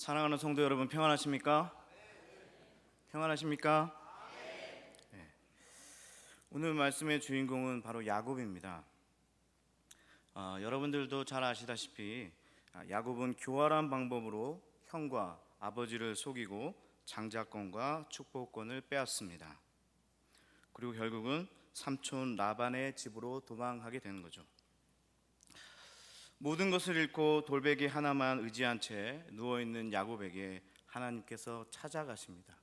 사랑하는 성도 여러분, 평안하십니까? 평안하십니까? 네. 오늘 말씀의 주인공은 바로 야곱입니다. 여러분들도 잘 아시다시피 야곱은 교활한 방법으로 형과 아버지를 속이고 장자권과 축복권을 빼앗습니다. 그리고 결국은 삼촌 라반의 집으로 도망하게 되는 거죠. 모든 것을 잃고 돌베개 하나만 의지한 채 누워있는 야곱에게 하나님께서 찾아가십니다.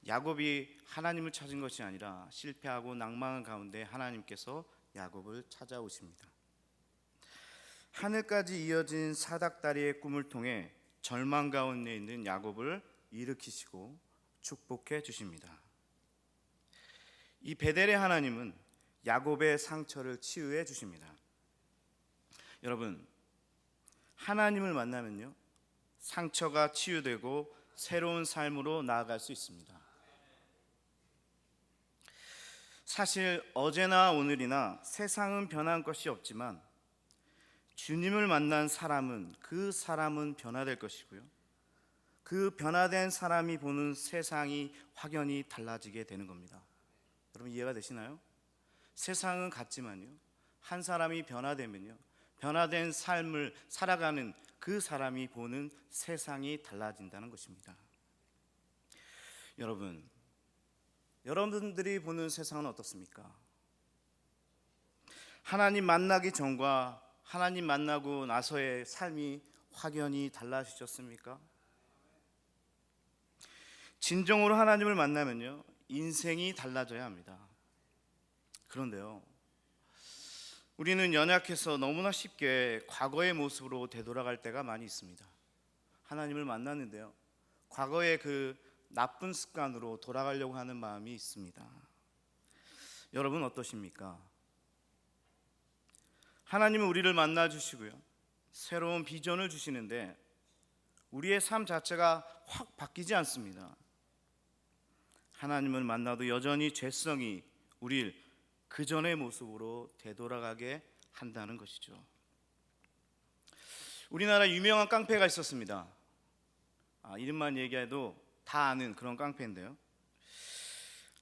야곱이 하나님을 찾은 것이 아니라 실패하고 낭망한 가운데 하나님께서 야곱을 찾아오십니다. 하늘까지 이어진 사닥다리의 꿈을 통해 절망 가운데 있는 야곱을 일으키시고 축복해 주십니다. 이 베델의 하나님은 야곱의 상처를 치유해 주십니다. 여러분, 하나님을 만나면요, 상처가 치유되고 새로운 삶으로 나아갈 수 있습니다. 사실 어제나 오늘이나 세상은 변한 것이 없지만 주님을 만난 사람은 그 사람은 변화될 것이고요, 그 변화된 사람이 보는 세상이 확연히 달라지게 되는 겁니다. 여러분 이해가 되시나요? 세상은 같지만요, 한 사람이 변화되면요, 변화된 삶을 살아가는 그 사람이 보는 세상이 달라진다는 것입니다. 여러분들이 보는 세상은 어떻습니까? 하나님 만나기 전과 하나님 만나고 나서의 삶이 확연히 달라지셨습니까? 진정으로 하나님을 만나면요, 인생이 달라져야 합니다. 그런데요, 우리는 연약해서 너무나 쉽게 과거의 모습으로 되돌아갈 때가 많이 있습니다. 하나님을 만났는데요, 과거의 그 나쁜 습관으로 돌아가려고 하는 마음이 있습니다. 여러분 어떠십니까? 하나님은 우리를 만나 주시고요, 새로운 비전을 주시는데 우리의 삶 자체가 확 바뀌지 않습니다. 하나님을 만나도 여전히 죄성이 우리를 그 전의 모습으로 되돌아가게 한다는 것이죠. 우리나라 유명한 깡패가 있었습니다. 이름만 얘기해도 다 아는 그런 깡패인데요,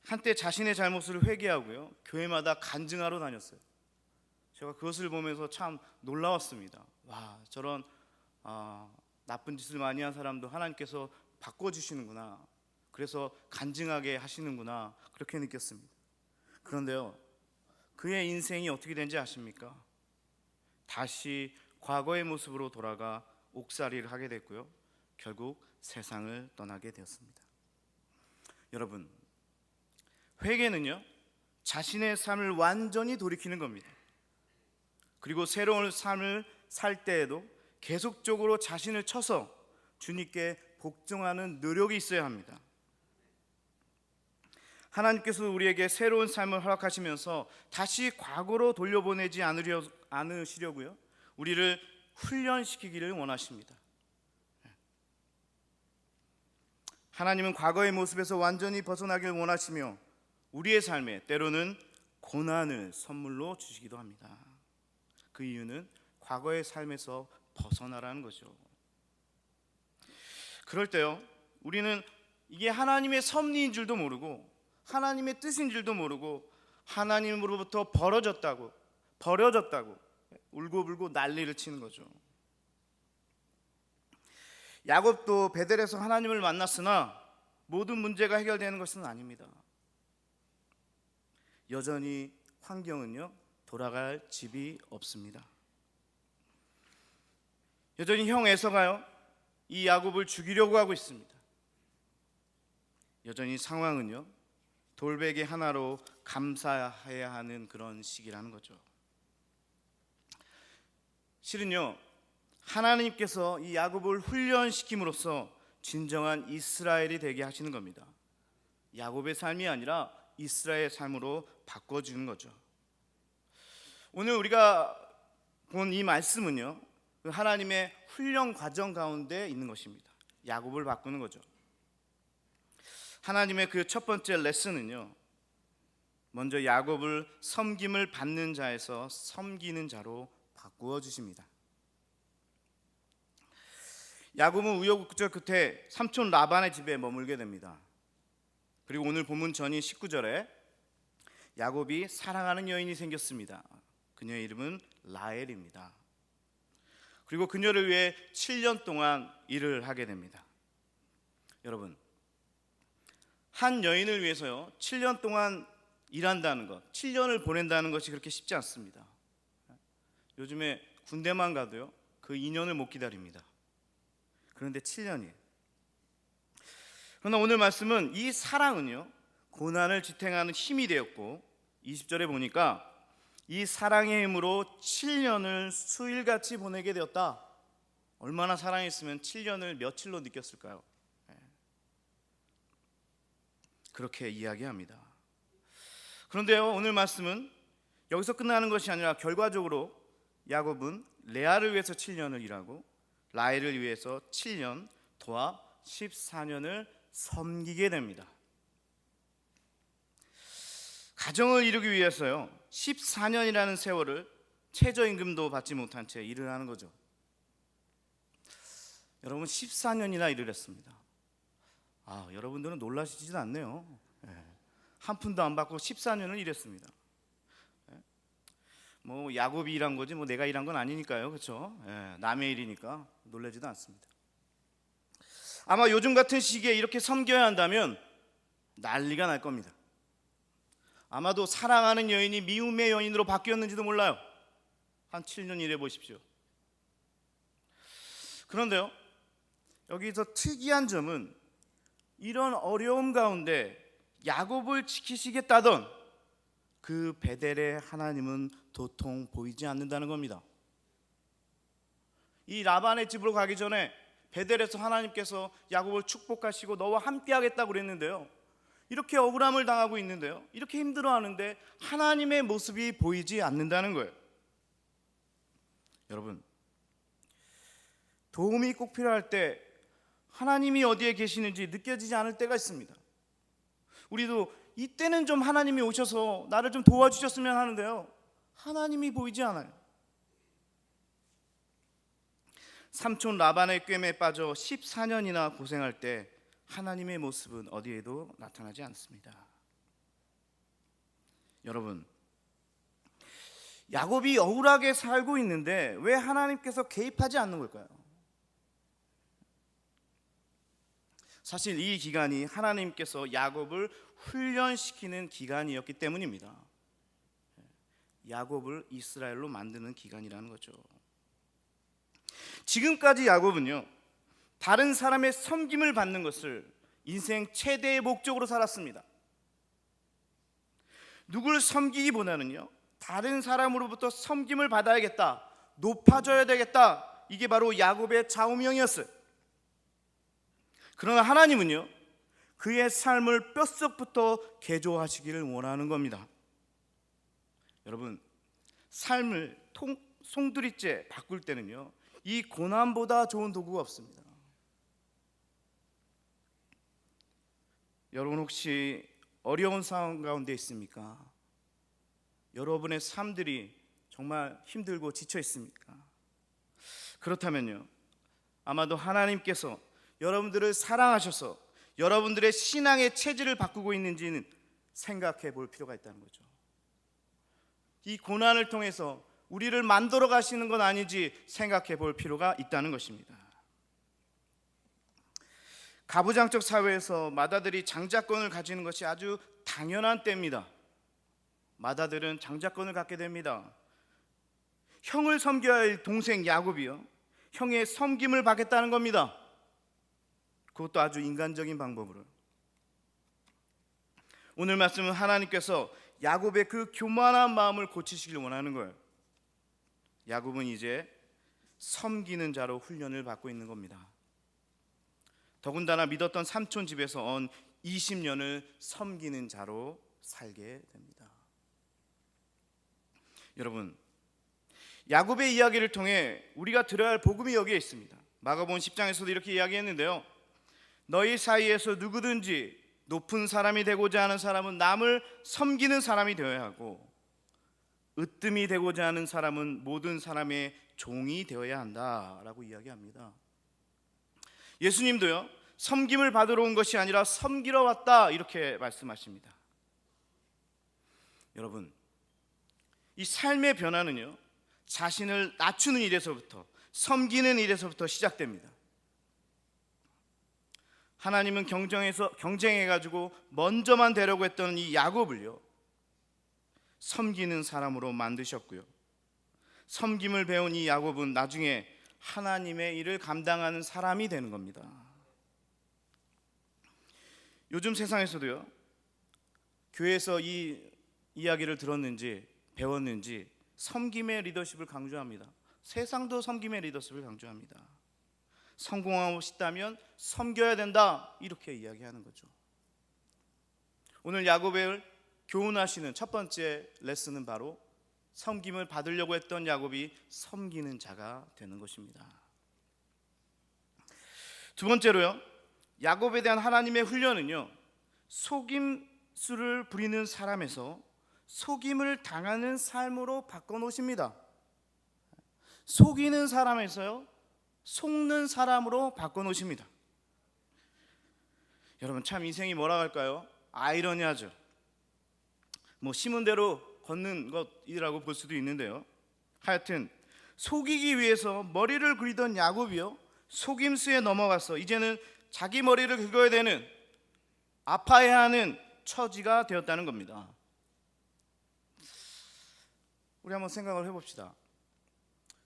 한때 자신의 잘못을 회개하고요, 교회마다 간증하러 다녔어요. 제가 그것을 보면서 참 놀라웠습니다. 와, 저런 나쁜 짓을 많이 한 사람도 하나님께서 바꿔주시는구나, 그래서 간증하게 하시는구나, 그렇게 느꼈습니다. 그런데요, 그의 인생이 어떻게 된지 아십니까? 다시 과거의 모습으로 돌아가 옥살이를 하게 됐고요, 결국 세상을 떠나게 되었습니다. 여러분, 회개는요, 자신의 삶을 완전히 돌이키는 겁니다. 그리고 새로운 삶을 살 때에도 계속적으로 자신을 쳐서 주님께 복종하는 노력이 있어야 합니다. 하나님께서 우리에게 새로운 삶을 허락하시면서 다시 과거로 돌려보내지 않으시려고요, 우리를 훈련시키기를 원하십니다. 하나님은 과거의 모습에서 완전히 벗어나길 원하시며 우리의 삶에 때로는 고난을 선물로 주시기도 합니다. 그 이유는 과거의 삶에서 벗어나라는 거죠. 그럴 때요, 우리는 이게 하나님의 섭리인 줄도 모르고 하나님의 뜻인 줄도 모르고 하나님으로부터 버려졌다고 울고불고 난리를 치는 거죠. 야곱도 베델에서 하나님을 만났으나 모든 문제가 해결되는 것은 아닙니다. 여전히 환경은요, 돌아갈 집이 없습니다. 여전히 형 에서가요, 이 야곱을 죽이려고 하고 있습니다. 여전히 상황은요, 돌베개 하나로 감사해야 하는 그런 시기라는 거죠. 실은요, 하나님께서 이 야곱을 훈련시킴으로써 진정한 이스라엘이 되게 하시는 겁니다. 야곱의 삶이 아니라 이스라엘의 삶으로 바꿔주는 거죠. 오늘 우리가 본 이 말씀은요, 하나님의 훈련 과정 가운데 있는 것입니다. 야곱을 바꾸는 거죠. 하나님의 그 첫 번째 레슨은요, 먼저 야곱을 섬김을 받는 자에서 섬기는 자로 바꾸어 주십니다. 야곱은 우여곡절 끝에 삼촌 라반의 집에 머물게 됩니다. 그리고 오늘 본문 전인 19절에 야곱이 사랑하는 여인이 생겼습니다. 그녀의 이름은 라헬입니다. 그리고 그녀를 위해 7년 동안 일을 하게 됩니다. 여러분, 한 여인을 위해서요 7년 동안 일한다는 것, 7년을 보낸다는 것이 그렇게 쉽지 않습니다. 요즘에 군대만 가도요 그 2년을 못 기다립니다. 그런데 7년이에요. 그러나 오늘 말씀은 이 사랑은요 고난을 지탱하는 힘이 되었고, 20절에 보니까 이 사랑의 힘으로 7년을 수일같이 보내게 되었다. 얼마나 사랑했으면 7년을 며칠로 느꼈을까요? 그렇게 이야기합니다. 그런데요 오늘 말씀은 여기서 끝나는 것이 아니라 결과적으로 야곱은 레아를 위해서 7년을 일하고 라헬을 위해서 7년 더하 14년을 섬기게 됩니다. 가정을 이루기 위해서요 14년이라는 세월을 최저임금도 받지 못한 채 일을 하는 거죠. 여러분 14년이나 일을 했습니다. 여러분들은 놀라시지도 않네요. 한 푼도 안 받고 14년을 일했습니다. 뭐 야곱이 일한 거지 뭐 내가 일한 건 아니니까요, 그렇죠? 남의 일이니까 놀라지도 않습니다. 아마 요즘 같은 시기에 이렇게 섬겨야 한다면 난리가 날 겁니다. 아마도 사랑하는 여인이 미움의 여인으로 바뀌었는지도 몰라요. 한 7년 일해 보십시오. 그런데요 여기서 특이한 점은 이런 어려움 가운데 야곱을 지키시겠다던 그 베델의 하나님은 도통 보이지 않는다는 겁니다. 이 라반의 집으로 가기 전에 베델에서 하나님께서 야곱을 축복하시고 너와 함께 하겠다고 그랬는데요, 이렇게 억울함을 당하고 있는데요, 이렇게 힘들어하는데 하나님의 모습이 보이지 않는다는 거예요. 여러분, 도움이 꼭 필요할 때 하나님이 어디에 계시는지 느껴지지 않을 때가 있습니다. 우리도 이때는 좀 하나님이 오셔서 나를 좀 도와주셨으면 하는데요, 하나님이 보이지 않아요. 삼촌 라반의 꿰매에 빠져 14년이나 고생할 때 하나님의 모습은 어디에도 나타나지 않습니다. 여러분, 야곱이 억울하게 살고 있는데 왜 하나님께서 개입하지 않는 걸까요? 사실 이 기간이 하나님께서 야곱을 훈련시키는 기간이었기 때문입니다. 야곱을 이스라엘로 만드는 기간이라는 거죠. 지금까지 야곱은요 다른 사람의 섬김을 받는 것을 인생 최대의 목적으로 살았습니다. 누굴 섬기기보다는요 다른 사람으로부터 섬김을 받아야겠다, 높아져야 되겠다, 이게 바로 야곱의 좌우명이었어요. 그러나 하나님은요 그의 삶을 뼛속부터 개조하시기를 원하는 겁니다. 여러분, 삶을 송두리째 바꿀 때는요 이 고난보다 좋은 도구가 없습니다. 여러분 혹시 어려운 상황 가운데 있습니까? 여러분의 삶들이 정말 힘들고 지쳐 있습니까? 그렇다면요 아마도 하나님께서 여러분들을 사랑하셔서 여러분들의 신앙의 체질을 바꾸고 있는지는 생각해 볼 필요가 있다는 거죠. 이 고난을 통해서 우리를 만들어 가시는 건 아닌지 생각해 볼 필요가 있다는 것입니다. 가부장적 사회에서 맏아들이 장자권을 가지는 것이 아주 당연한 때입니다. 맏아들은 장자권을 갖게 됩니다. 형을 섬겨야 할 동생 야곱이요 형의 섬김을 받겠다는 겁니다. 그것도 아주 인간적인 방법으로. 오늘 말씀은 하나님께서 야곱의 그 교만한 마음을 고치시길 원하는 거예요. 야곱은 이제 섬기는 자로 훈련을 받고 있는 겁니다. 더군다나 믿었던 삼촌 집에서 언 20년을 섬기는 자로 살게 됩니다. 여러분, 야곱의 이야기를 통해 우리가 들어야 할 복음이 여기에 있습니다. 마가복음 10장에서도 이렇게 이야기했는데요, 너희 사이에서 누구든지 높은 사람이 되고자 하는 사람은 남을 섬기는 사람이 되어야 하고, 으뜸이 되고자 하는 사람은 모든 사람의 종이 되어야 한다라고 이야기합니다. 예수님도요, 섬김을 받으러 온 것이 아니라 섬기러 왔다, 이렇게 말씀하십니다. 여러분, 이 삶의 변화는요, 자신을 낮추는 일에서부터, 섬기는 일에서부터 시작됩니다. 하나님은 경쟁해가지고 먼저만 되려고 했던 이 야곱을요, 섬기는 사람으로 만드셨고요, 섬김을 배운 이 야곱은 나중에 하나님의 일을 감당하는 사람이 되는 겁니다. 요즘 세상에서도요, 교회에서 이 이야기를 들었는지 배웠는지 섬김의 리더십을 강조합니다. 세상도 섬김의 리더십을 강조합니다. 성공하고 싶다면 섬겨야 된다, 이렇게 이야기하는 거죠. 오늘 야곱을 교훈하시는 첫 번째 레슨은 바로 섬김을 받으려고 했던 야곱이 섬기는 자가 되는 것입니다. 두 번째로요, 야곱에 대한 하나님의 훈련은요, 속임수를 부리는 사람에서 속임을 당하는 삶으로 바꿔놓으십니다. 속이는 사람에서요, 속는 사람으로 바꿔놓으십니다. 여러분, 참 인생이 뭐라 할까요? 아이러니하죠. 심은 대로 걷는 것이라고 볼 수도 있는데요, 하여튼 속이기 위해서 머리를 긁던 야곱이요, 속임수에 넘어가서 이제는 자기 머리를 긁어야 되는, 아파해야 하는 처지가 되었다는 겁니다. 우리 한번 생각을 해봅시다.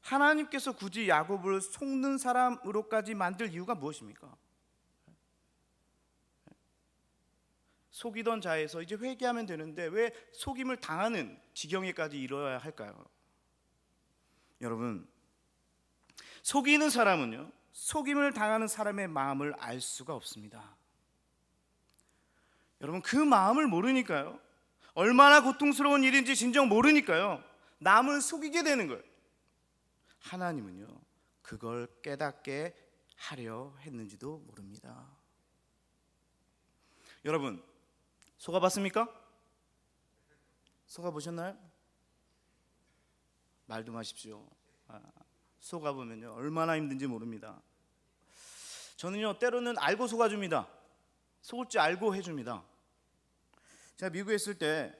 하나님께서 굳이 야곱을 속는 사람으로까지 만들 이유가 무엇입니까? 속이던 자에서 이제 회개하면 되는데 왜 속임을 당하는 지경에까지 이르러야 할까요? 여러분, 속이는 사람은요, 속임을 당하는 사람의 마음을 알 수가 없습니다. 여러분, 그 마음을 모르니까요, 얼마나 고통스러운 일인지 진정 모르니까요, 남을 속이게 되는 거예요. 하나님은요, 그걸 깨닫게 하려 했는지도 모릅니다. 여러분, 속아봤습니까? 속아보셨나요? 말도 마십시오. 속아보면요, 얼마나 힘든지 모릅니다. 저는요, 때로는 알고 속아줍니다. 속을 줄 알고 해줍니다. 제가 미국에 있을 때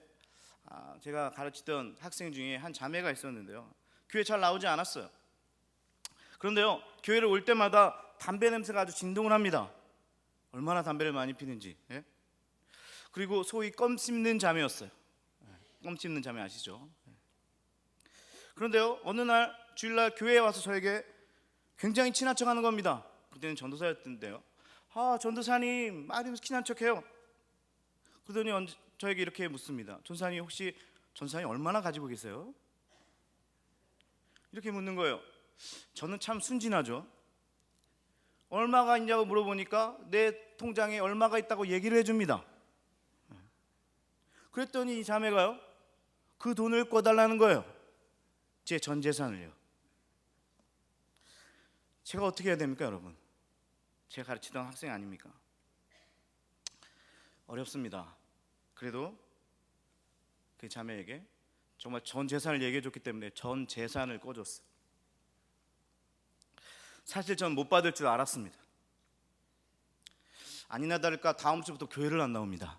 제가 가르치던 학생 중에 한 자매가 있었는데요, 교회 잘 나오지 않았어요. 그런데요, 교회를 올 때마다 담배 냄새가 아주 진동을 합니다. 얼마나 담배를 많이 피는지. 예? 그리고 소위 껌 씹는 자매였어요. 껌 씹는 자매 아시죠? 그런데요, 어느 날 주일날 교회에 와서 저에게 굉장히 친한 척하는 겁니다. 그때는 전도사였던데요, 전도사님 말이 친한 척해요. 그러더니 저에게 이렇게 묻습니다. 전도사님, 혹시 전도사님 얼마나 가지고 계세요? 이렇게 묻는 거예요. 저는 참 순진하죠. 얼마가 있냐고 물어보니까 내 통장에 얼마가 있다고 얘기를 해줍니다. 그랬더니 이 자매가요, 그 돈을 꺼달라는 거예요. 제 전 재산을요. 제가 어떻게 해야 됩니까, 여러분? 제가 가르치던 학생 아닙니까? 어렵습니다. 그래도 그 자매에게 정말 전 재산을 얘기해 줬기 때문에 전 재산을 꺼줬어요. 사실 전 못 받을 줄 알았습니다. 아니나 다를까 다음 주부터 교회를 안 나옵니다.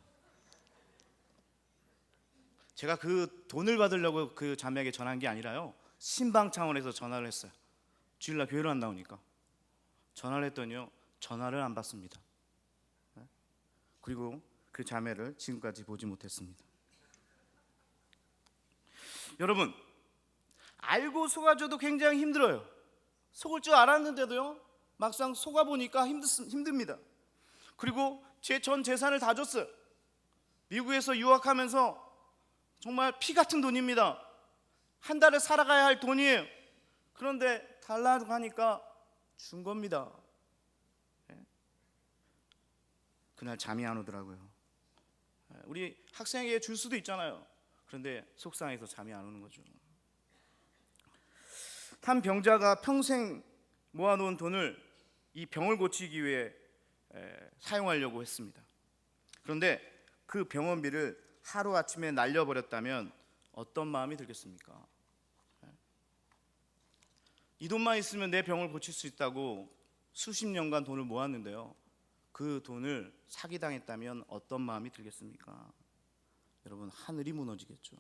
제가 그 돈을 받으려고 그 자매에게 전한 게 아니라요, 신방 차원에서 전화를 했어요. 주일날 교회를 안 나오니까. 전화를 했더니요, 전화를 안 받습니다. 그리고 그 자매를 지금까지 보지 못했습니다. 여러분, 알고 속아줘도 굉장히 힘들어요. 속을 줄 알았는데도요, 막상 속아보니까 힘듭니다. 그리고 제 전 재산을 다 줬어요. 미국에서 유학하면서 정말 피 같은 돈입니다. 한 달에 살아가야 할 돈이에요. 그런데 달라고 하니까 준 겁니다. 그날 잠이 안 오더라고요. 우리 학생에게 줄 수도 있잖아요. 그런데 속상해서 잠이 안 오는 거죠. 한 병자가 평생 모아놓은 돈을 이 병을 고치기 위해 사용하려고 했습니다. 그런데 그 병원비를 하루아침에 날려버렸다면 어떤 마음이 들겠습니까? 이 돈만 있으면 내 병을 고칠 수 있다고 수십 년간 돈을 모았는데요, 그 돈을 사기당했다면 어떤 마음이 들겠습니까? 여러분, 하늘이 무너지겠죠.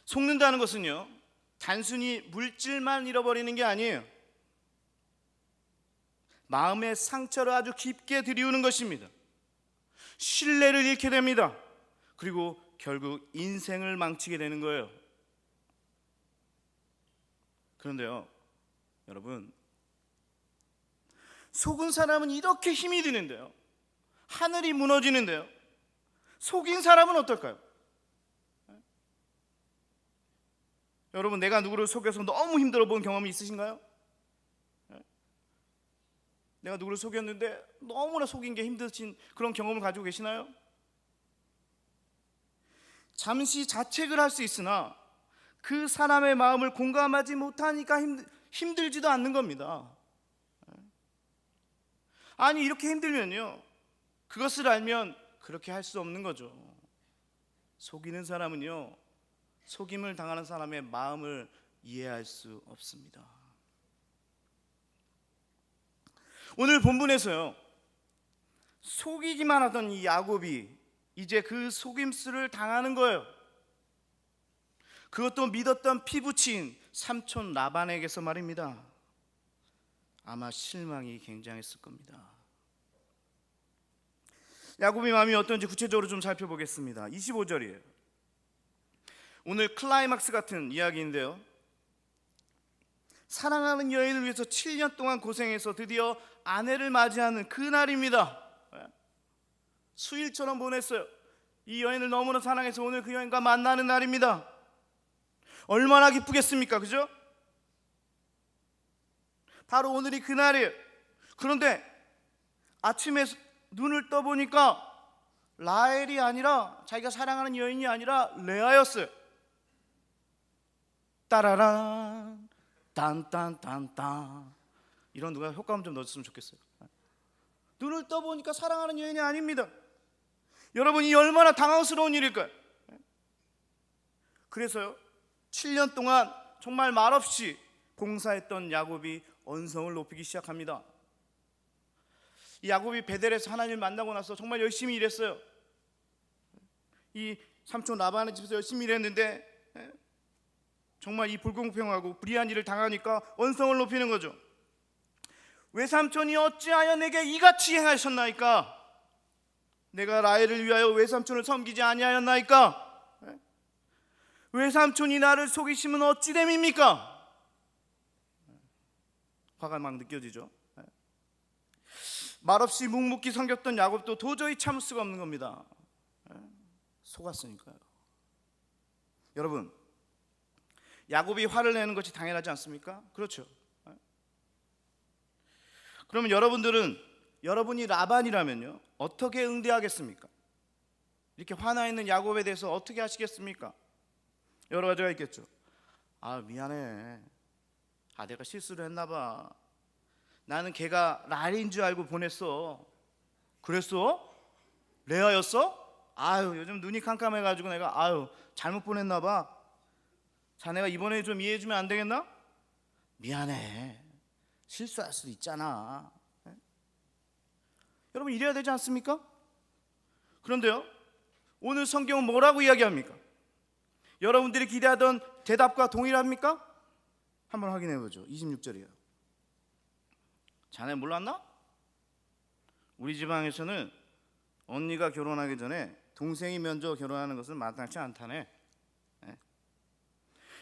속는다는 것은요, 단순히 물질만 잃어버리는 게 아니에요. 마음의 상처를 아주 깊게 들이우는 것입니다. 신뢰를 잃게 됩니다. 그리고 결국 인생을 망치게 되는 거예요. 그런데요, 여러분, 속은 사람은 이렇게 힘이 드는데요, 하늘이 무너지는데요, 속인 사람은 어떨까요? 여러분, 내가 누구를 속여서 너무 힘들어 본 경험이 있으신가요? 내가 누구를 속였는데 너무나 속인 게 힘드신 그런 경험을 가지고 계시나요? 잠시 자책을 할 수 있으나 그 사람의 마음을 공감하지 못하니까 힘들지도 않는 겁니다. 아니, 이렇게 힘들면요, 그것을 알면 그렇게 할 수 없는 거죠. 속이는 사람은요, 속임을 당하는 사람의 마음을 이해할 수 없습니다. 오늘 본문에서요, 속이기만 하던 이 야곱이 이제 그 속임수를 당하는 거예요. 그것도 믿었던 피부치인 삼촌 라반에게서 말입니다. 아마 실망이 굉장했을 겁니다. 야곱의 마음이 어떤지 구체적으로 좀 살펴보겠습니다. 25절이에요. 오늘 클라이막스 같은 이야기인데요, 사랑하는 여인을 위해서 7년 동안 고생해서 드디어 아내를 맞이하는 그날입니다. 수일처럼 보냈어요. 이 여인을 너무나 사랑해서 오늘 그 여인과 만나는 날입니다. 얼마나 기쁘겠습니까? 그죠? 바로 오늘이 그날이에요. 그런데 아침에 눈을 떠보니까 라헬이 아니라, 자기가 사랑하는 여인이 아니라 레아였어요. 따라란 딴딴딴딴, 이런 누가 효과음 좀 넣었으면 좋겠어요. 눈을 떠보니까 사랑하는 여인이 아닙니다. 여러분, 이 얼마나 당황스러운 일일까요? 그래서요, 7년 동안 정말 말없이 봉사했던 야곱이 언성을 높이기 시작합니다. 이 야곱이 베델에서 하나님을 만나고 나서 정말 열심히 일했어요. 이 삼촌 라반의 집에서 열심히 일했는데 정말 이 불공평하고 불의한 일을 당하니까 언성을 높이는 거죠. 외삼촌이 어찌하여 내게 이같이 행하셨나이까? 내가 라헬을 위하여 외삼촌을 섬기지 아니하였나이까? 외삼촌이 나를 속이시면 어찌 됨입니까? 화가 막 느껴지죠. 말없이 묵묵히 섬겼던 야곱도 도저히 참을 수가 없는 겁니다. 속았으니까요. 여러분, 야곱이 화를 내는 것이 당연하지 않습니까? 그렇죠. 그러면 여러분들은, 여러분이 라반이라면요, 어떻게 응대하겠습니까? 이렇게 화나 있는 야곱에 대해서 어떻게 하시겠습니까? 여러 가지가 있겠죠. 아, 미안해. 내가 실수를 했나 봐. 나는 걔가 라헬인 줄 알고 보냈어. 그랬어? 레아였어? 아유, 요즘 눈이 캄캄해가지고 내가 잘못 보냈나 봐. 자네가 이번에 좀 이해해주면 안 되겠나? 미안해. 실수할 수도 있잖아. 여러분, 이래야 되지 않습니까? 그런데요, 오늘 성경은 뭐라고 이야기합니까? 여러분들이 기대하던 대답과 동일합니까? 한번 확인해보죠. 26절이에요. 자네 몰랐나? 우리 지방에서는 언니가 결혼하기 전에 동생이 먼저 결혼하는 것은 마땅치 않다네.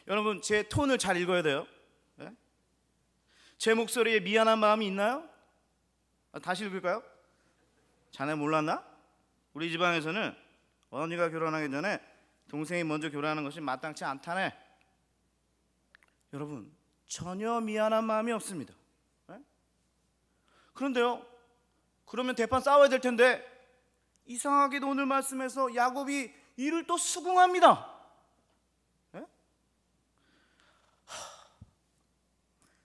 여러분, 제 톤을 잘 읽어야 돼요. 제 목소리에 미안한 마음이 있나요? 다시 읽을까요? 자네 몰랐나? 우리 지방에서는 언니가 결혼하기 전에 동생이 먼저 결혼하는 것이 마땅치 않다네. 여러분, 전혀 미안한 마음이 없습니다. 그런데요, 그러면 대판 싸워야 될 텐데 이상하게도 오늘 말씀에서 야곱이 이를 또 수긍합니다.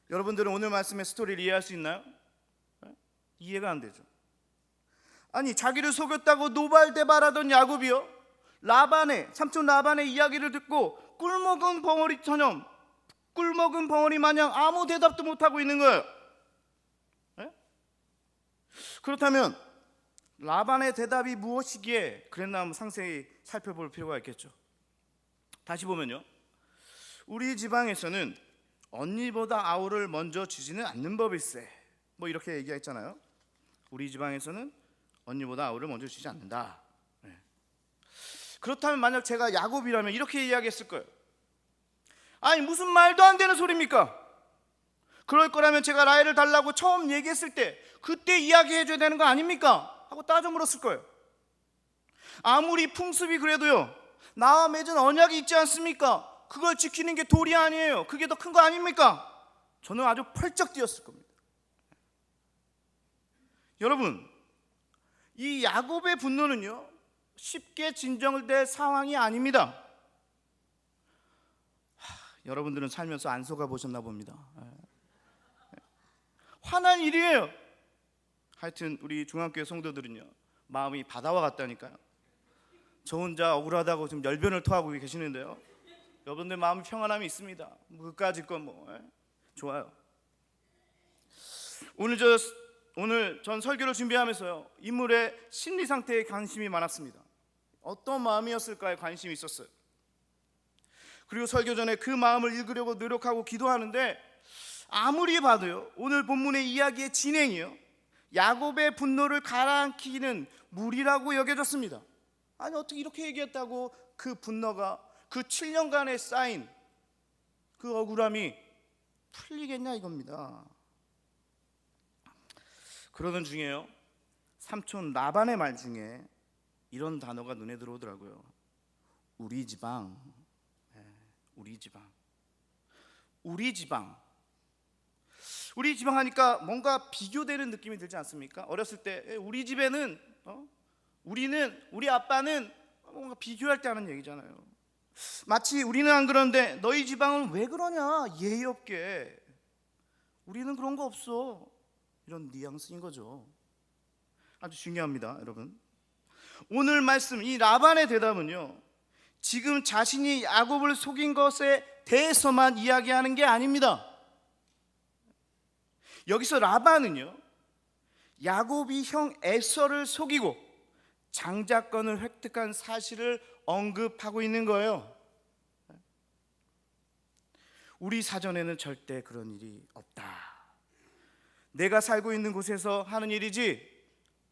여러분들은 오늘 말씀의 스토리를 이해할 수 있나요? 이해가 안 되죠. 아니, 자기를 속였다고 노발대발하던 야곱이요, 삼촌 라반의 이야기를 듣고 꿀먹은 벙어리 마냥 아무 대답도 못하고 있는 거예요. 그렇다면 라반의 대답이 무엇이기에 그랬나 한번 상세히 살펴볼 필요가 있겠죠. 다시 보면요, 우리 지방에서는 언니보다 아우를 먼저 주지는 않는 법일세, 뭐 이렇게 얘기했잖아요. 우리 지방에서는 언니보다 아우를 먼저 주지 않는다. 그렇다면 만약 제가 야곱이라면 이렇게 이야기했을 거예요. 아니 무슨 말도 안 되는 소리입니까? 그럴 거라면 제가 라헬을 달라고 처음 얘기했을 때 그때 이야기해줘야 되는 거 아닙니까? 하고 따져 물었을 거예요. 아무리 풍습이 그래도요, 나와 맺은 언약이 있지 않습니까? 그걸 지키는 게 도리 아니에요? 그게 더 큰 거 아닙니까? 저는 아주 펄쩍 뛰었을 겁니다. 여러분, 이 야곱의 분노는요 쉽게 진정될 상황이 아닙니다. 여러분들은 살면서 안 속아 보셨나 봅니다. 화난 일이에요. 하여튼 우리 중앙교회 성도들은요 마음이 바다와 같다니까요. 저 혼자 억울하다고 지금 열변을 토하고 계시는데요, 여러분들 마음 평안함이 있습니다. 그까짓 건 좋아요. 오늘 전 설교를 준비하면서요 인물의 심리 상태에 관심이 많았습니다. 어떤 마음이었을까에 관심이 있었어요. 그리고 설교 전에 그 마음을 읽으려고 노력하고 기도하는데 아무리 봐도요 오늘 본문의 이야기의 진행이요 야곱의 분노를 가라앉히는 무리라고 여겨졌습니다. 아니 어떻게 이렇게 얘기했다고 그 분노가 그 7년간의 쌓인 그 억울함이 풀리겠냐 이겁니다. 그러던 중에요 삼촌 라반의 말 중에 이런 단어가 눈에 들어오더라고요. 우리 지방. 우리 지방. 우리 지방. 우리 지방 하니까 뭔가 비교되는 느낌이 들지 않습니까? 어렸을 때 우리 집에는 우리 아빠는 뭔가 비교할 때 하는 얘기잖아요. 마치 우리는 안 그런데 너희 지방은 왜 그러냐, 예의 없게. 우리는 그런 거 없어, 이런 뉘앙스인 거죠. 아주 중요합니다 여러분. 오늘 말씀 이 라반의 대답은요 지금 자신이 야곱을 속인 것에 대해서만 이야기하는 게 아닙니다. 여기서 라반은요 야곱이 형 에서를 속이고 장자권을 획득한 사실을 언급하고 있는 거예요. 우리 사전에는 절대 그런 일이 없다. 내가 살고 있는 곳에서 하는 일이지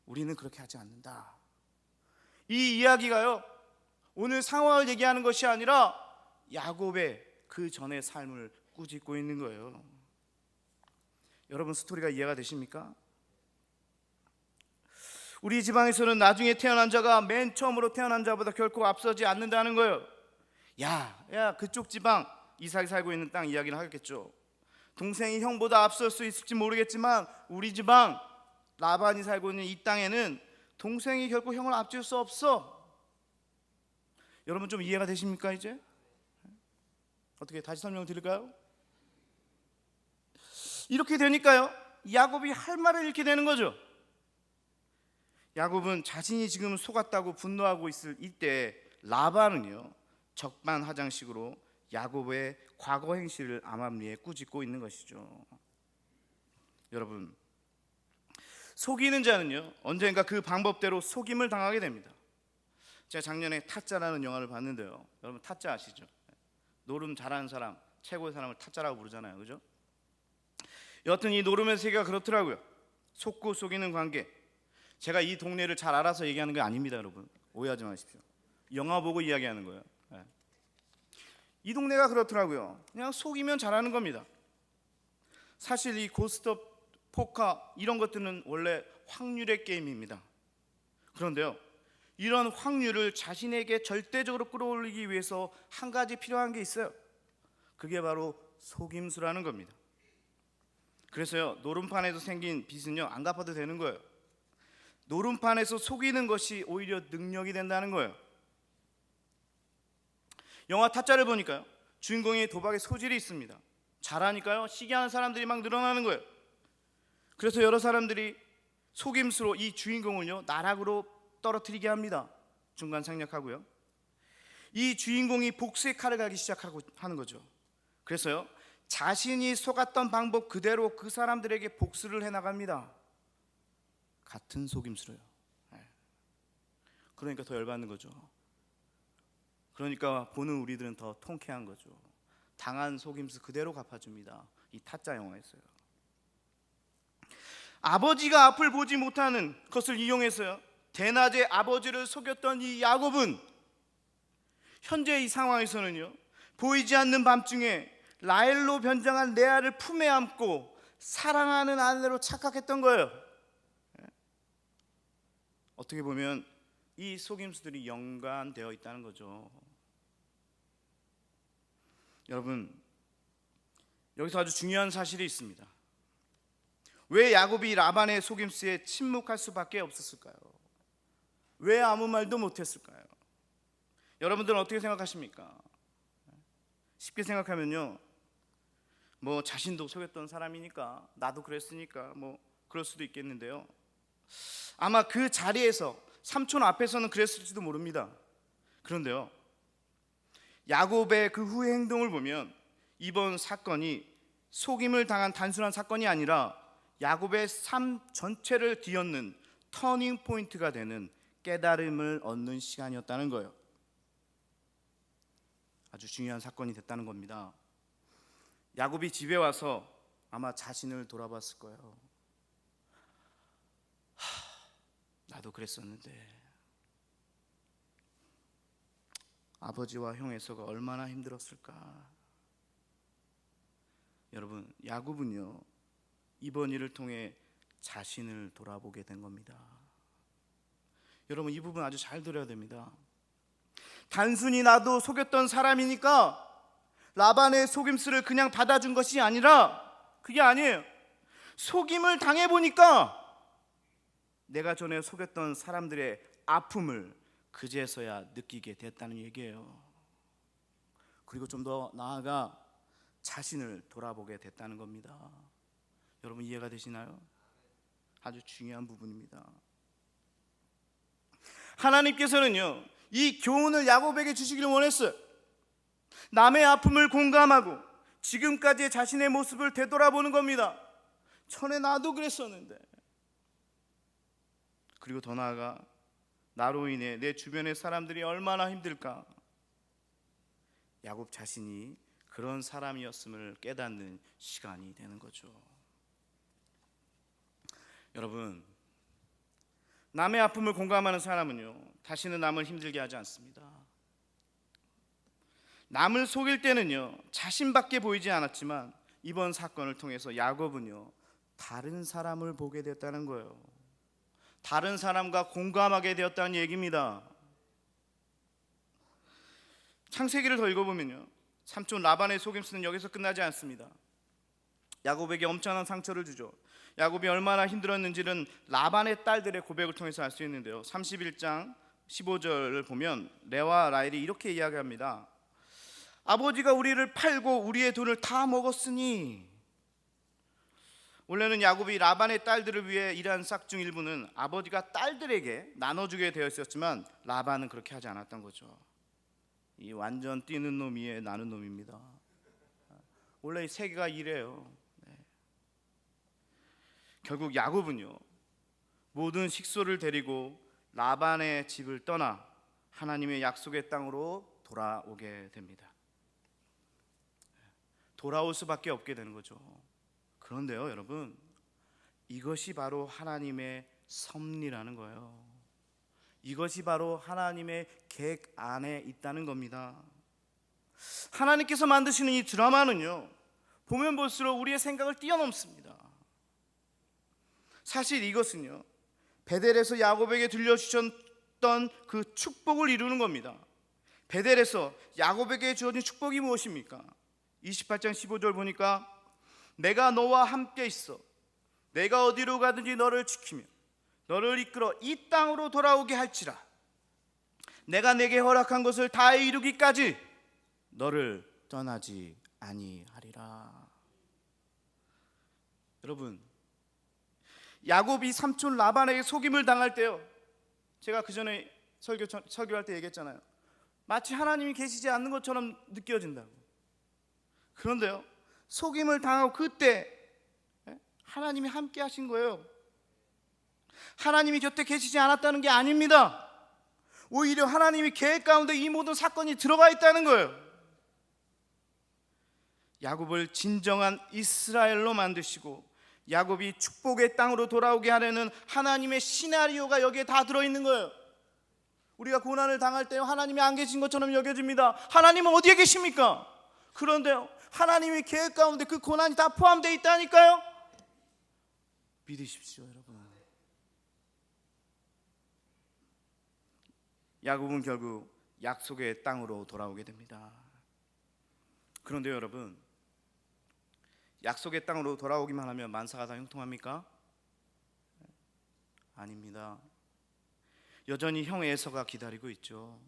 우리는 그렇게 하지 않는다. 이 이야기가요 오늘 상황을 얘기하는 것이 아니라 야곱의 그 전의 삶을 꾸짖고 있는 거예요. 여러분 스토리가 이해가 되십니까? 우리 지방에서는 나중에 태어난 자가 맨 처음으로 태어난 자보다 결코 앞서지 않는다는 거예요. 야 그쪽 지방 이삭이 살고 있는 땅 이야기를 하겠죠. 동생이 형보다 앞설 수 있을지 모르겠지만 우리 지방 라반이 살고 있는 이 땅에는 동생이 결코 형을 앞질 수 없어. 여러분 좀 이해가 되십니까? 이제 어떻게 다시 설명을 드릴까요? 이렇게 되니까요 야곱이 할 말을 잃게 되는 거죠. 야곱은 자신이 지금 속았다고 분노하고 있을 이때 라반은요 적반하장식으로 야곱의 과거 행실을 암암리에 꾸짖고 있는 것이죠. 여러분 속이는 자는요 언젠가 그 방법대로 속임을 당하게 됩니다. 제가 작년에 타짜라는 영화를 봤는데요, 여러분 타짜 아시죠? 노름 잘하는 사람, 최고의 사람을 타짜라고 부르잖아요, 그죠? 여하튼 이 노름의 세계가 그렇더라고요. 속고 속이는 관계. 제가 이 동네를 잘 알아서 얘기하는 게 아닙니다, 여러분. 오해하지 마십시오. 영화 보고 이야기하는 거예요. 이 동네가 그렇더라고요. 그냥 속이면 잘하는 겁니다. 사실 이 고스트 포커 이런 것들은 원래 확률의 게임입니다. 그런데요 이런 확률을 자신에게 절대적으로 끌어올리기 위해서 한 가지 필요한 게 있어요. 그게 바로 속임수라는 겁니다. 그래서요 노름판에서 생긴 빚은요 안 갚아도 되는 거예요. 노름판에서 속이는 것이 오히려 능력이 된다는 거예요. 영화 타짜를 보니까요 주인공이 도박의 소질이 있습니다. 잘하니까요 시기하는 사람들이 막 늘어나는 거예요. 그래서 여러 사람들이 속임수로 이 주인공을요 나락으로 떨어뜨리게 합니다. 중간 상략하고요. 이 주인공이 복수의 칼을 갈기 시작하고 하는 거죠. 그래서요 자신이 속았던 방법 그대로 그 사람들에게 복수를 해나갑니다. 같은 속임수로요. 그러니까 더 열받는 거죠. 그러니까 보는 우리들은 더 통쾌한 거죠. 당한 속임수 그대로 갚아줍니다. 이 타짜 영화에서요. 아버지가 앞을 보지 못하는 것을 이용해서요, 대낮에 아버지를 속였던 이 야곱은 현재 이 상황에서는요, 보이지 않는 밤중에 라헬로 변장한 레아를 품에 안고 사랑하는 아내로 착각했던 거예요. 어떻게 보면 이 속임수들이 연관되어 있다는 거죠. 여러분, 여기서 아주 중요한 사실이 있습니다. 왜 야곱이 라반의 속임수에 침묵할 수밖에 없었을까요? 왜 아무 말도 못했을까요? 여러분들은 어떻게 생각하십니까? 쉽게 생각하면요, 뭐 자신도 속였던 사람이니까, 나도 그랬으니까 뭐 그럴 수도 있겠는데요, 아마 그 자리에서 삼촌 앞에서는 그랬을지도 모릅니다. 그런데요, 야곱의 그 후의 행동을 보면 이번 사건이 속임을 당한 단순한 사건이 아니라 야곱의 삶 전체를 뒤엎는 터닝 포인트가 되는 깨달음을 얻는 시간이었다는 거예요. 아주 중요한 사건이 됐다는 겁니다. 야곱이 집에 와서 아마 자신을 돌아봤을 거예요. 나도 그랬었는데 아버지와 형 에서가 얼마나 힘들었을까. 여러분, 야곱은요, 이번 일을 통해 자신을 돌아보게 된 겁니다. 여러분, 이 부분 아주 잘 들어야 됩니다. 단순히 나도 속였던 사람이니까 라반의 속임수를 그냥 받아준 것이 아니라, 그게 아니에요. 속임을 당해보니까 내가 전에 속였던 사람들의 아픔을 그제서야 느끼게 됐다는 얘기예요. 그리고 좀 더 나아가 자신을 돌아보게 됐다는 겁니다. 여러분, 이해가 되시나요? 아주 중요한 부분입니다. 하나님께서는요, 이 교훈을 야곱에게 주시기를 원했어요. 남의 아픔을 공감하고 지금까지의 자신의 모습을 되돌아보는 겁니다. 전에 나도 그랬었는데. 그리고 더 나아가 나로 인해 내 주변의 사람들이 얼마나 힘들까. 야곱 자신이 그런 사람이었음을 깨닫는 시간이 되는 거죠. 여러분, 남의 아픔을 공감하는 사람은요, 다시는 남을 힘들게 하지 않습니다. 남을 속일 때는요, 자신밖에 보이지 않았지만 이번 사건을 통해서 야곱은요, 다른 사람을 보게 됐다는 거예요. 다른 사람과 공감하게 되었다는 얘기입니다. 창세기를 더 읽어보면요, 삼촌 라반의 속임수는 여기서 끝나지 않습니다. 야곱에게 엄청난 상처를 주죠. 야곱이 얼마나 힘들었는지는 라반의 딸들의 고백을 통해서 알 수 있는데요, 31장 15절을 보면 레와 라헬이 이렇게 이야기합니다. 아버지가 우리를 팔고 우리의 돈을 다 먹었으니. 원래는 야곱이 라반의 딸들을 위해 일한 싹중 일부는 아버지가 딸들에게 나눠주게 되어 있었지만 라반은 그렇게 하지 않았던 거죠. 이 완전 뛰는 놈이에 나는 놈입니다. 원래 이 세계가 이래요. 결국 야곱은요, 모든 식소를 데리고 라반의 집을 떠나 하나님의 약속의 땅으로 돌아오게 됩니다. 돌아올 수밖에 없게 되는 거죠. 그런데요, 여러분, 이것이 바로 하나님의 섭리라는 거예요. 이것이 바로 하나님의 계획 안에 있다는 겁니다. 하나님께서 만드시는 이 드라마는요, 보면 볼수록 우리의 생각을 뛰어넘습니다. 사실 이것은요, 베델에서 야곱에게 들려주셨던 그 축복을 이루는 겁니다. 베델에서 야곱에게 주어진 축복이 무엇입니까? 28장 15절 보니까 내가 너와 함께 있어 내가 어디로 가든지 너를 지키며 너를 이끌어 이 땅으로 돌아오게 할지라. 내가 내게 허락한 것을 다 이루기까지 너를 떠나지 아니하리라. 여러분, 야곱이 삼촌 라반에게 속임을 당할 때요, 제가 그 전에 설교할 때 얘기했잖아요. 마치 하나님이 계시지 않는 것처럼 느껴진다고. 그런데요, 속임을 당하고 그때 하나님이 함께 하신 거예요. 하나님이 곁에 계시지 않았다는 게 아닙니다. 오히려 하나님이 계획 가운데 이 모든 사건이 들어가 있다는 거예요. 야곱을 진정한 이스라엘로 만드시고 야곱이 축복의 땅으로 돌아오게 하려는 하나님의 시나리오가 여기에 다 들어있는 거예요. 우리가 고난을 당할 때 하나님이 안 계신 것처럼 여겨집니다. 하나님은 어디에 계십니까? 그런데요, 하나님의 계획 가운데 그 고난이 다 포함되어 있다니까요. 믿으십시오, 여러분. 야곱은 결국 약속의 땅으로 돌아오게 됩니다. 그런데 여러분, 약속의 땅으로 돌아오기만 하면 만사가 다 형통합니까? 아닙니다. 여전히 형 에서가 기다리고 있죠.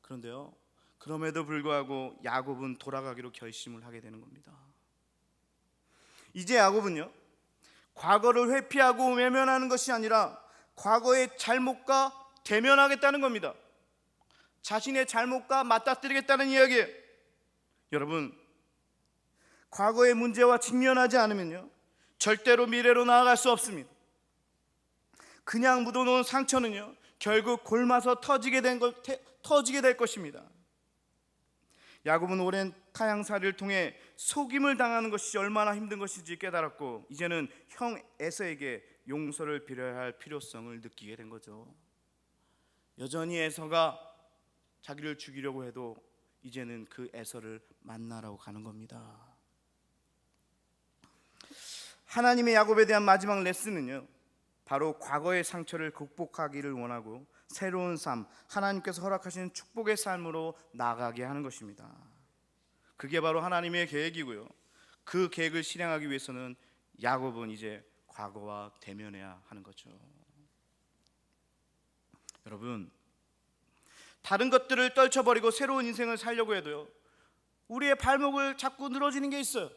그런데요, 그럼에도 불구하고 야곱은 돌아가기로 결심을 하게 되는 겁니다. 이제 야곱은요, 과거를 회피하고 외면하는 것이 아니라 과거의 잘못과 대면하겠다는 겁니다. 자신의 잘못과 맞닥뜨리겠다는 이야기예요. 여러분, 과거의 문제와 직면하지 않으면요, 절대로 미래로 나아갈 수 없습니다. 그냥 묻어놓은 상처는요, 결국 골마서 터지게 될 것입니다. 야곱은 오랜 타향살이를 통해 속임을 당하는 것이 얼마나 힘든 것인지 깨달았고, 이제는 형 에서에게 용서를 빌어야 할 필요성을 느끼게 된 거죠. 여전히 에서가 자기를 죽이려고 해도 이제는 그 에서를 만나라고 가는 겁니다. 하나님의 야곱에 대한 마지막 레슨은요, 바로 과거의 상처를 극복하기를 원하고 새로운 삶, 하나님께서 허락하신 축복의 삶으로 나아가게 하는 것입니다. 그게 바로 하나님의 계획이고요, 그 계획을 실행하기 위해서는 야곱은 이제 과거와 대면해야 하는 거죠. 여러분, 다른 것들을 떨쳐버리고 새로운 인생을 살려고 해도요, 우리의 발목을 자꾸 늘어지는 게 있어요.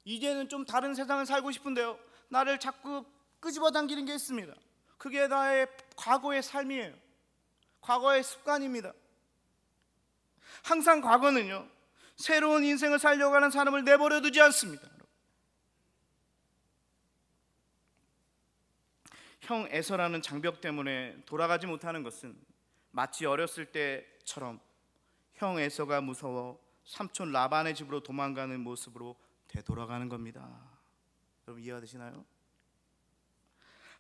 이제는 좀 다른 세상을 살고 싶은데요, 나를 자꾸 끄집어 당기는 게 있습니다. 그게 나의 과거의 삶이에요. 과거의 습관입니다. 항상 과거는요, 새로운 인생을 살려고 하는 사람을 내버려 두지 않습니다. 형 에서라는 장벽 때문에 돌아가지 못하는 것은 마치 어렸을 때처럼 형 에서가 무서워 삼촌 라반의 집으로 도망가는 모습으로 되돌아가는 겁니다. 여러분, 이해가 되시나요?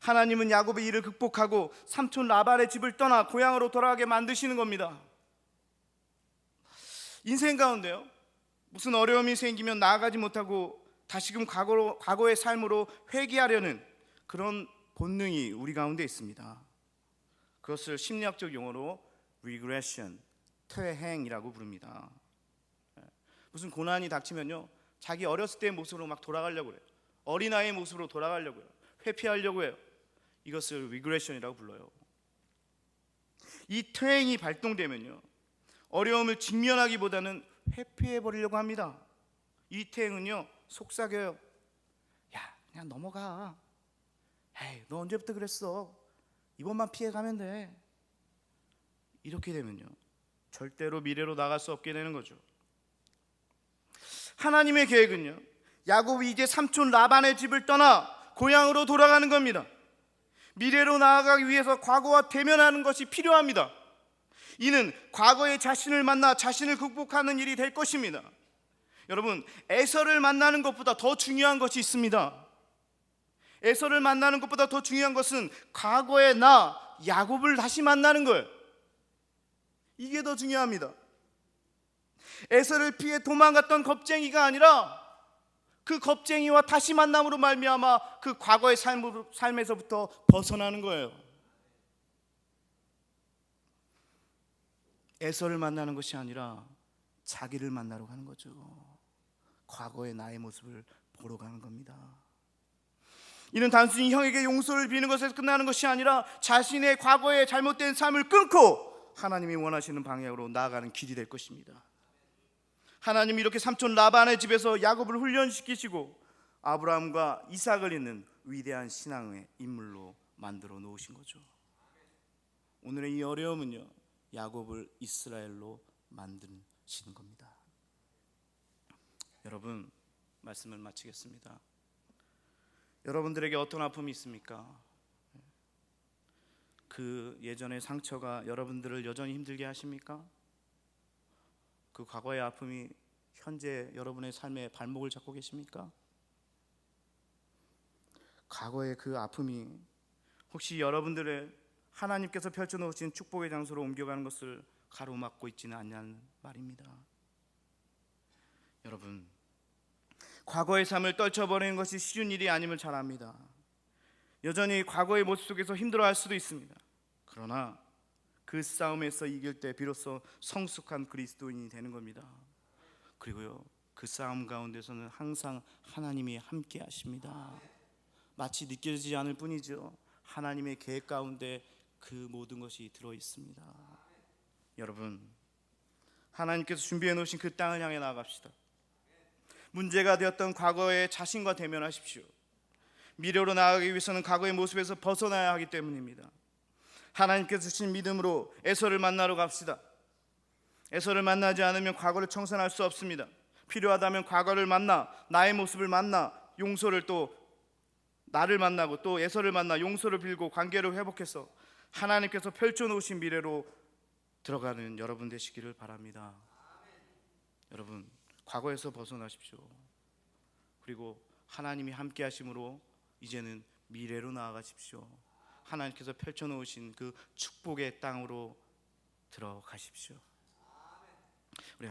하나님은 야곱의 일을 극복하고 삼촌 라반의 집을 떠나 고향으로 돌아가게 만드시는 겁니다. 인생 가운데요, 무슨 어려움이 생기면 나아가지 못하고 다시금 과거의 삶으로 회귀하려는 그런 본능이 우리 가운데 있습니다. 그것을 심리학적 용어로 regression, 퇴행이라고 부릅니다. 무슨 고난이 닥치면요, 자기 어렸을 때의 모습으로 막 돌아가려고 해요. 어린아이의 모습으로 돌아가려고 해요. 회피하려고 해요. 이것을 regression이라고 불러요. 이 퇴행이 발동되면요, 어려움을 직면하기보다는 회피해버리려고 합니다. 이 퇴행은요, 속삭여요. 야, 그냥 넘어가. 에이, 너 언제부터 그랬어? 이번만 피해가면 돼. 이렇게 되면요, 절대로 미래로 나갈 수 없게 되는 거죠. 하나님의 계획은요, 야곱이 이제 삼촌 라반의 집을 떠나 고향으로 돌아가는 겁니다. 미래로 나아가기 위해서 과거와 대면하는 것이 필요합니다. 이는 과거의 자신을 만나 자신을 극복하는 일이 될 것입니다. 여러분, 에서를 만나는 것보다 더 중요한 것이 있습니다. 에서를 만나는 것보다 더 중요한 것은 과거의 나 야곱을 다시 만나는 거예요. 이게 더 중요합니다. 에서를 피해 도망갔던 겁쟁이가 아니라 그 겁쟁이와 다시 만남으로 말미암아 그 과거의 삶에서부터 벗어나는 거예요. 에서를 만나는 것이 아니라 자기를 만나러 가는 거죠. 과거의 나의 모습을 보러 가는 겁니다. 이는 단순히 형에게 용서를 비는 것에서 끝나는 것이 아니라 자신의 과거의 잘못된 삶을 끊고 하나님이 원하시는 방향으로 나아가는 길이 될 것입니다. 하나님이 이렇게 삼촌 라반의 집에서 야곱을 훈련시키시고 아브라함과 이삭을 잇는 위대한 신앙의 인물로 만들어 놓으신 거죠. 오늘의 이 어려움은요, 야곱을 이스라엘로 만드시는 겁니다. 여러분, 말씀을 마치겠습니다. 여러분들에게 어떤 아픔이 있습니까? 그 예전의 상처가 여러분들을 여전히 힘들게 하십니까? 그 과거의 아픔이 현재 여러분의 삶의 발목을 잡고 계십니까? 과거의 그 아픔이 혹시 여러분들의 하나님께서 펼쳐놓으신 축복의 장소로 옮겨가는 것을 가로막고 있지는 않냐는 말입니다. 여러분, 과거의 삶을 떨쳐버리는 것이 쉬운 일이 아님을 잘 압니다. 여전히 과거의 모습 속에서 힘들어할 수도 있습니다. 그러나 그 싸움에서 이길 때 비로소 성숙한 그리스도인이 되는 겁니다. 그리고요, 그 싸움 가운데서는 항상 하나님이 함께 하십니다. 마치 느껴지지 않을 뿐이죠. 하나님의 계획 가운데 그 모든 것이 들어 있습니다. 여러분, 하나님께서 준비해 놓으신 그 땅을 향해 나아갑시다. 문제가 되었던 과거의 자신과 대면하십시오. 미래로 나아가기 위해서는 과거의 모습에서 벗어나야 하기 때문입니다. 하나님께서 주신 믿음으로 에서를 만나러 갑시다. 에서를 만나지 않으면 과거를 청산할 수 없습니다. 필요하다면 과거를 만나 나의 모습을 만나 용서를 또 나를 만나고 또 에서를 만나 용서를 빌고 관계를 회복해서 하나님께서 펼쳐놓으신 미래로 들어가는 여러분 되시기를 바랍니다. 여러분, 과거에서 벗어나십시오. 그리고 하나님이 함께 하심으로 이제는 미래로 나아가십시오. 하나님께서 펼쳐놓으신 그 축복의 땅으로 들어가십시오. 우리